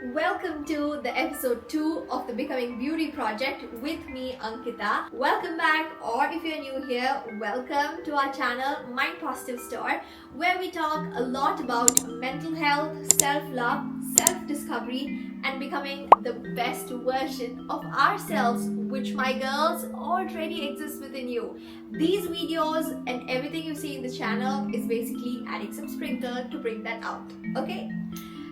Welcome to the episode 2 of the Becoming Beauty Project with me, Ankita. Welcome back, or if you're new here, welcome to our channel, Mind Positive Store, where we talk a lot about mental health, self-love, self-discovery, and becoming the best version of ourselves, which my girls already exists within you. These videos and everything you see in the channel is basically adding some sprinkle to bring that out, okay?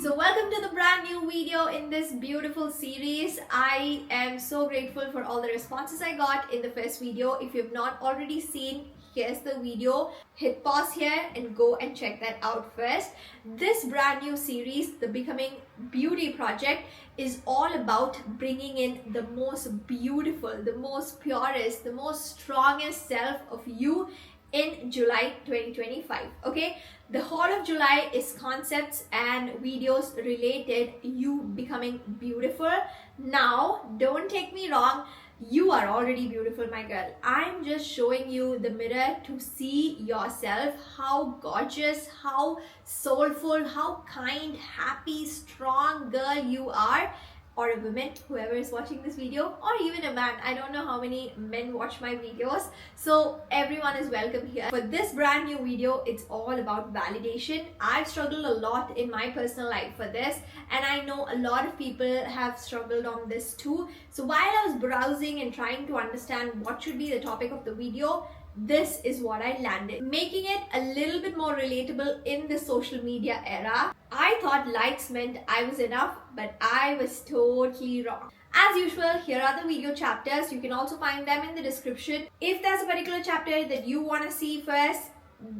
So welcome to the brand new video in this beautiful series. I am so grateful for all the responses I got in the first video. If you've not already seen, here's the video. Hit pause here and go and check that out first. This brand new series, the Becoming Beauty Project, is all about bringing in the most beautiful, the most purest, the most strongest self of you in July 2025. Okay, the whole of July is concepts and videos related you becoming beautiful. Now, don't take me wrong, you are already beautiful, my girl. I'm just showing you the mirror to see yourself, how gorgeous, how soulful, how kind, happy, strong girl you are, or a woman, whoever is watching this video, or even a man. I don't know how many men watch my videos, so everyone is welcome here. For this brand new video, it's all about validation. I've struggled a lot in my personal life for this, and I know a lot of people have struggled on this too. So while I was browsing and trying to understand what should be the topic of the video, this is what I landed, making it a little bit more relatable in the social media era. I thought likes meant I was enough, but I was totally wrong. As usual, here are the video chapters. You can also find them in the description. If there's a particular chapter that you want to see first,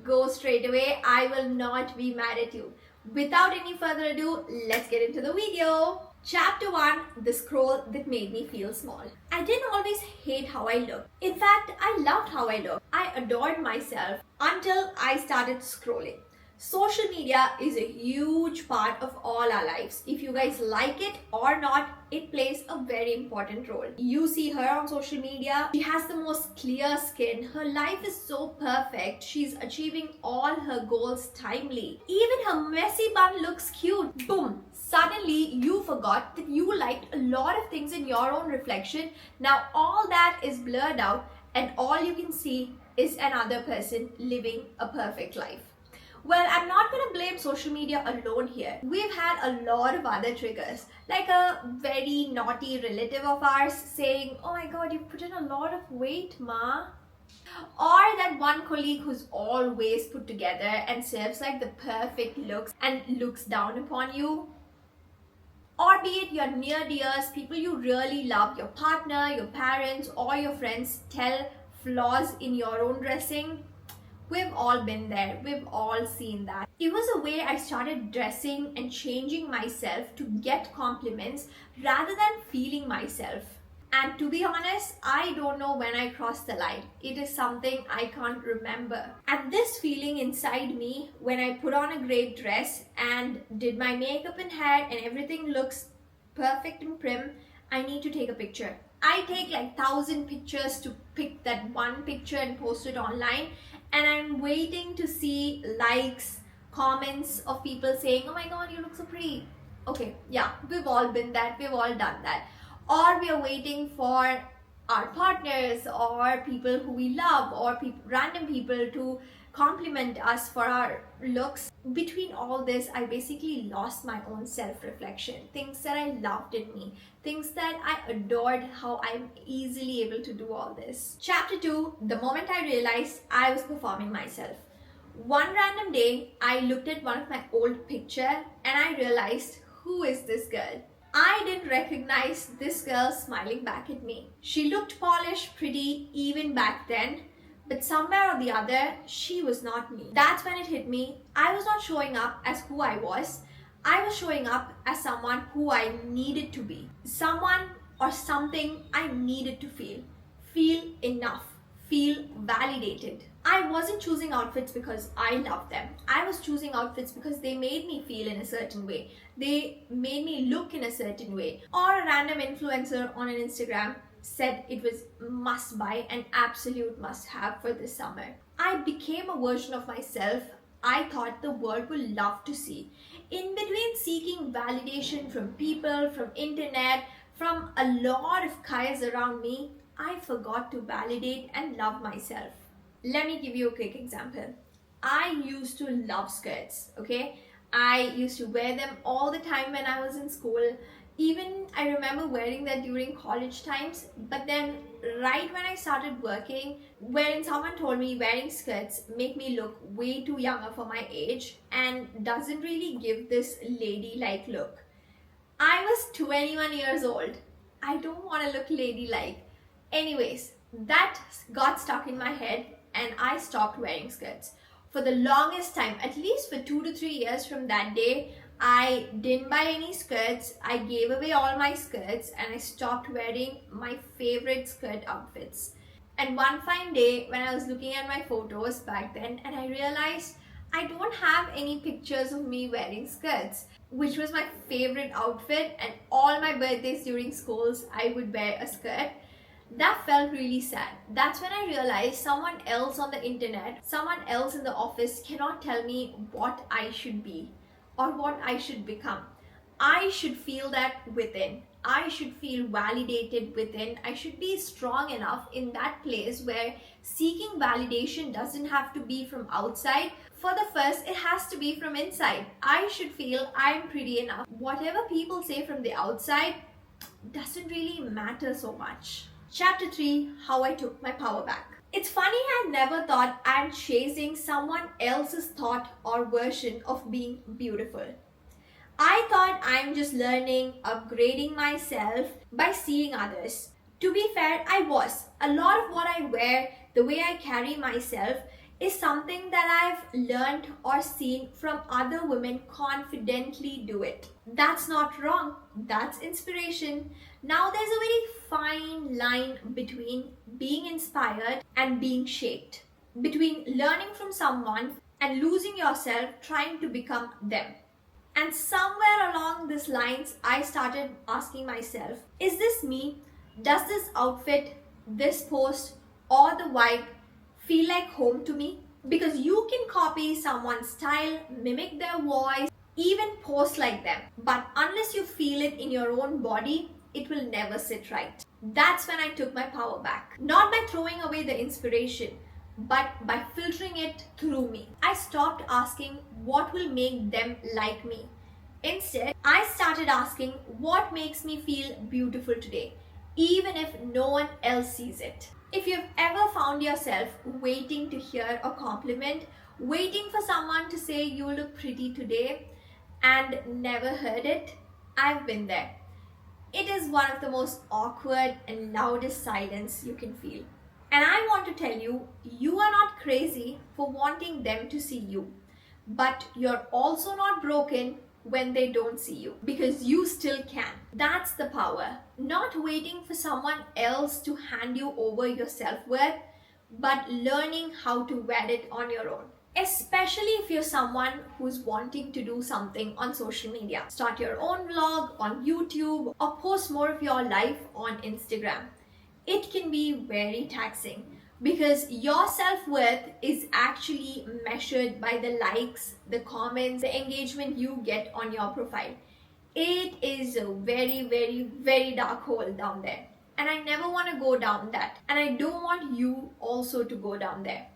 go straight away. I will not be mad at you. Without any further ado, let's get into the video. Chapter 1, the scroll that made me feel small. I didn't always hate how I looked. In fact, I loved how I looked. I adored myself until I started scrolling. Social media is a huge part of all our lives. If you guys like it or not, it plays a very important role. You see her on social media, she has the most clear skin, her life is so perfect, she's achieving all her goals timely. Even her messy bun looks cute. Boom! Suddenly, you forgot that you liked a lot of things in your own reflection. Now all that is blurred out and all you can see is another person living a perfect life. Well, I'm not going to blame social media alone here. We've had a lot of other triggers, like a very naughty relative of ours saying, "Oh my god, you've put in a lot of weight, ma." Or that one colleague who's always put together and serves like the perfect looks and looks down upon you. Or be it your near dears, people you really love, your partner, your parents, or your friends tell flaws in your own dressing. We've all been there, we've all seen that. It was a way I started dressing and changing myself to get compliments rather than feeling myself. And to be honest, I don't know when I crossed the line. It is something I can't remember. And this feeling inside me when I put on a great dress and did my makeup and hair and everything looks perfect and prim, I need to take a picture. I take like 1,000 pictures to pick that one picture and post it online, and I'm waiting to see likes, comments of people saying, "Oh my god, you look so pretty." Okay, yeah, we've all been that, we've all done that. Or we are waiting for our partners or people who we love or random people to compliment us for our looks. Between all this, I basically lost my own self-reflection, things that I loved in me, things that I adored, how I'm easily able to do all this. Chapter 2, the moment I realized I was performing myself. One random day, I looked at one of my old pictures and I realized, who is this girl? I didn't recognize this girl smiling back at me. She looked polished, pretty even back then, but somewhere or the other, she was not me. That's when it hit me. I was not showing up as who I was. I was showing up as someone who I needed to be. Someone or something I needed to feel. Feel enough. Feel validated. I wasn't choosing outfits because I loved them. I was choosing outfits because they made me feel in a certain way. They made me look in a certain way. Or a random influencer on an Instagram said it was must buy and absolute must have for this summer. I became a version of myself I thought the world would love to see. In between seeking validation from people, from internet, from a lot of guys around me, I forgot to validate and love myself. Let me give you a quick example. I used to love skirts, okay? I used to wear them all the time when I was in school. Even I remember wearing that during college times, but then right when I started working, when someone told me wearing skirts make me look way too younger for my age and doesn't really give this ladylike look. I was 21 years old. I don't want to look ladylike. Anyways, that got stuck in my head and I stopped wearing skirts. For the longest time, at least for 2 to 3 years from that day, I didn't buy any skirts. I gave away all my skirts and I stopped wearing my favorite skirt outfits. And one fine day, when I was looking at my photos back then, and I realized I don't have any pictures of me wearing skirts, which was my favorite outfit, and all my birthdays during schools, I would wear a skirt. That felt really sad. That's when I realized someone else on the internet, someone else in the office cannot tell me what I should be or what I should become. I should feel that within. I should feel validated within. I should be strong enough in that place where seeking validation doesn't have to be from outside. For the first, it has to be from inside. I should feel I'm pretty enough. Whatever people say from the outside doesn't really matter so much. Chapter 3, How I Took My Power Back. It's funny, I never thought I'm chasing someone else's thought or version of being beautiful. I thought I'm just learning, upgrading myself by seeing others. To be fair, I was. A lot of what I wear, the way I carry myself, is something that I've learned or seen from other women confidently do it. That's not wrong. That's inspiration. Now there's a very fine line between being inspired and being shaped, between learning from someone and losing yourself trying to become them. And somewhere along these lines, I started asking myself, is this me? Does this outfit, this post, or the vibe feel like home to me? Because you can copy someone's style, mimic their voice, even post like them. But unless you feel it in your own body, it will never sit right. That's when I took my power back. Not by throwing away the inspiration, but by filtering it through me. I stopped asking what will make them like me. Instead, I started asking what makes me feel beautiful today, even if no one else sees it. If you've ever found yourself waiting to hear a compliment, waiting for someone to say you look pretty today and never heard it, I've been there. It is one of the most awkward and loudest silence you can feel. And I want to tell you, you are not crazy for wanting them to see you, but you're also not broken when they don't see you, because you still can. That's the power. Not waiting for someone else to hand you over your self-worth, but learning how to wear it on your own. Especially if you're someone who's wanting to do something on social media. Start your own vlog on YouTube or post more of your life on Instagram. It can be very taxing because your self-worth is actually measured by the likes, the comments, the engagement you get on your profile. It is a very, very, very dark hole down there. And I never want to go down that. And I don't want you also to go down there.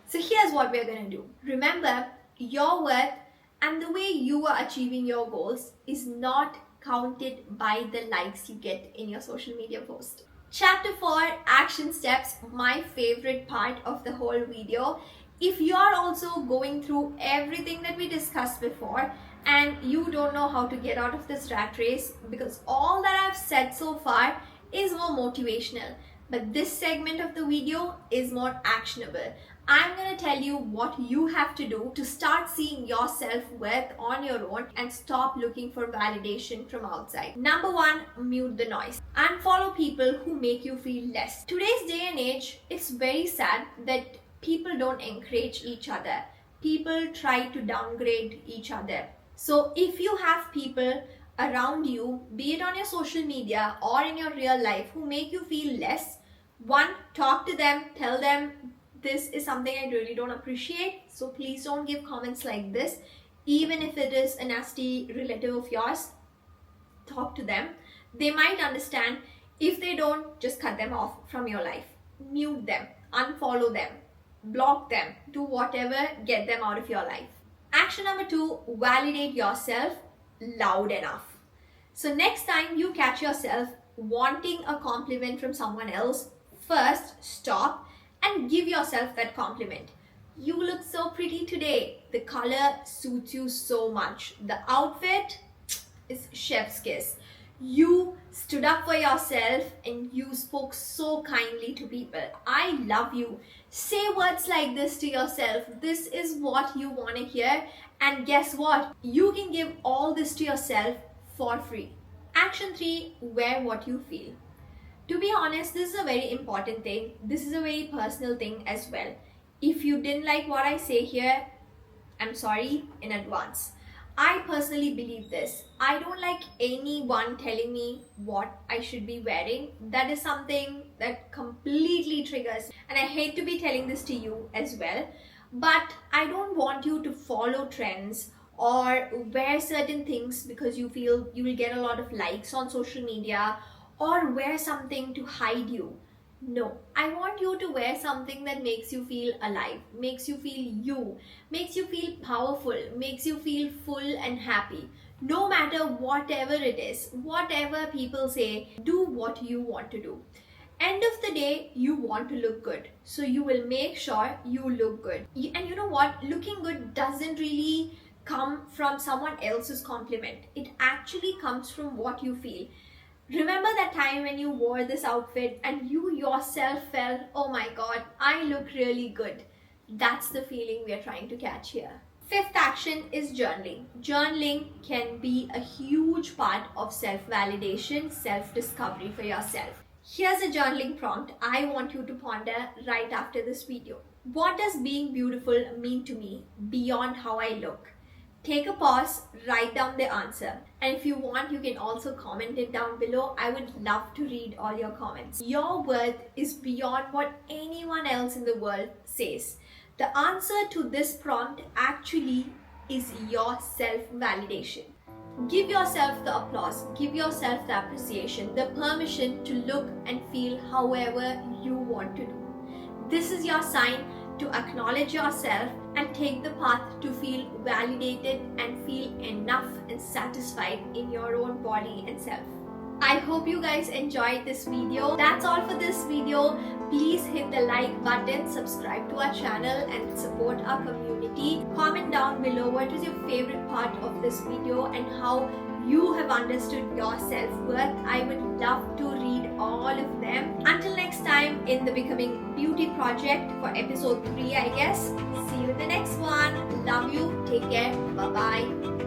So here's what we're going to do. Remember, your worth and the way you are achieving your goals is not counted by the likes you get in your social media post. Chapter 4, Action Steps, my favorite part of the whole video. If you're also going through everything that we discussed before and you don't know how to get out of this rat race, because all that I've said so far is more motivational, but this segment of the video is more actionable. I'm going to tell you what you have to do to start seeing your self-worth on your own and stop looking for validation from outside. Number 1, mute the noise. Unfollow people who make you feel less. Today's day and age, it's very sad that people don't encourage each other. People try to downgrade each other. So if you have people around you, be it on your social media or in your real life, who make you feel less, 1, talk to them, tell them, this is something I really don't appreciate, so please don't give comments like this. Even if it is a nasty relative of yours, talk to them. They might understand. If they don't, just cut them off from your life. Mute them, unfollow them, block them, do whatever, get them out of your life. Action number 2, validate yourself loud enough. So next time you catch yourself wanting a compliment from someone else, first stop and give yourself that compliment. You look so pretty today. The color suits you so much. The outfit is chef's kiss. You stood up for yourself and you spoke so kindly to people. I love you. Say words like this to yourself. This is what you want to hear. And guess what? You can give all this to yourself for free. Action 3, wear what you feel. To be honest, this is a very important thing. This is a very personal thing as well. If you didn't like what I say here, I'm sorry in advance. I personally believe this. I don't like anyone telling me what I should be wearing. That is something that completely triggers. And I hate to be telling this to you as well. But I don't want you to follow trends or wear certain things because you feel you will get a lot of likes on social media, or wear something to hide you. No, I want you to wear something that makes you feel alive, makes you feel you, makes you feel powerful, makes you feel full and happy. No matter whatever it is, whatever people say, do what you want to do. End of the day, you want to look good. So you will make sure you look good. And you know what? Looking good doesn't really come from someone else's compliment. It actually comes from what you feel. Remember that time when you wore this outfit and you yourself felt, oh my god, I look really good. That's the feeling we are trying to catch here. 5th action is journaling. Journaling can be a huge part of self-validation, self-discovery for yourself. Here's a journaling prompt I want you to ponder right after this video. What does being beautiful mean to me beyond how I look? Take a pause, write down the answer. And if you want, you can also comment it down below. I would love to read all your comments. Your worth is beyond what anyone else in the world says. The answer to this prompt actually is your self-validation. Give yourself the applause, give yourself the appreciation, the permission to look and feel however you want to do. This is your sign to acknowledge yourself and take the path to feel validated and feel enough and satisfied in your own body and self. I hope you guys enjoyed this video. That's all for this video. Please hit the like button, subscribe to our channel and support our community. Comment down below what was your favorite part of this video and how you have understood your self-worth. I would love to read all of them. Until next time in the Becoming Beauty Project for episode 3, I guess. See you in the next one. Love you. Take care. Bye-bye.